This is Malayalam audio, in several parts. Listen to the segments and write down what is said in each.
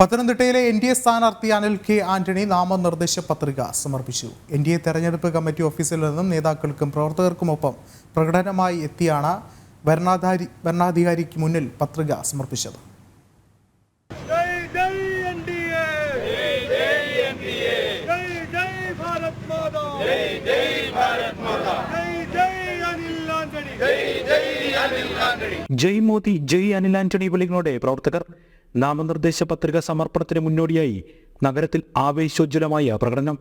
പത്തനംതിട്ടയിലെ എൻ.ഡി.എ സ്ഥാനാർത്ഥി അനിൽ കെ ആന്റണി നാമനിർദ്ദേശ പത്രിക സമർപ്പിച്ചു. എൻ.ഡി.എ തെരഞ്ഞെടുപ്പ് കമ്മിറ്റി ഓഫീസിൽ നിന്നും നേതാക്കൾക്കും പ്രവർത്തകർക്കുമൊപ്പം പ്രകടനമായി എത്തിയാണ് വരണാധികാരിക്ക് മുന്നിൽ പത്രിക സമർപ്പിച്ചത്. ജയ് മോദി, ജയ് അനിൽ ആന്റണി വിളികളോടെ പ്രവർത്തകർ നാമനിർദ്ദേശ പത്രിക സമർപ്പണത്തിന് മുന്നോടിയായി നഗരത്തിൽ ആവേശോജ്വലമായ പ്രകടനം.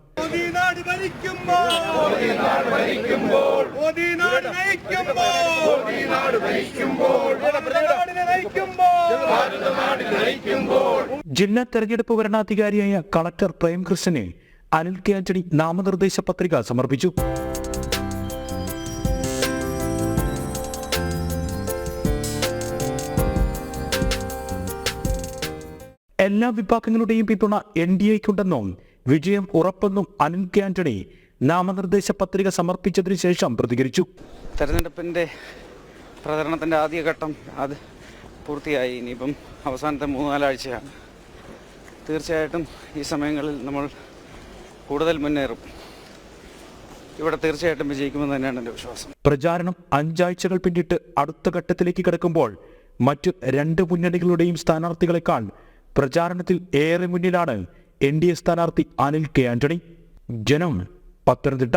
ജില്ലാ തെരഞ്ഞെടുപ്പ് വരണാധികാരിയായ കളക്ടർ പ്രേംകൃഷ്ണന് അനിൽ കെ ആന്റണി നാമനിർദ്ദേശ പത്രിക സമർപ്പിച്ചു. എല്ലാ വിഭാഗങ്ങളുടെയും പിന്തുണ എൻ.ഡി.എക്കുണ്ടെന്നും വിജയം ഉറപ്പെന്നും അനിൽ കെ ആന്റണി നാമനിർദ്ദേശ പത്രിക സമർപ്പിച്ചതിനു ശേഷം പ്രതികരിച്ചു. തെരഞ്ഞെടുപ്പിൻ്റെ പ്രചരണത്തിൻ്റെ ആദ്യഘട്ടം അത് പൂർത്തിയായി. ഇനിയിപ്പം അവസാനത്തെ 3-4 ആഴ്ചയാണ്. തീർച്ചയായിട്ടും ഈ സമയങ്ങളിൽ നമ്മൾ കൂടുതൽ മുന്നേറും. ഇവിടെ തീർച്ചയായിട്ടും വിജയിക്കുമെന്ന് തന്നെയാണ് എൻ്റെ വിശ്വാസം. പ്രചാരണം 5 ആഴ്ചകൾ പിന്നിട്ട് അടുത്ത ഘട്ടത്തിലേക്ക് കടക്കുമ്പോൾ മറ്റു 2 മുന്നണികളുടെയും സ്ഥാനാർത്ഥികളെക്കാൾ പ്രചാരണത്തിൽ ഏറെ മുന്നിലാണ് എൻ.ഡി.എ സ്ഥാനാർത്ഥി അനിൽ കെ ആന്റണി. ജനം, പത്തനംതിട്ട.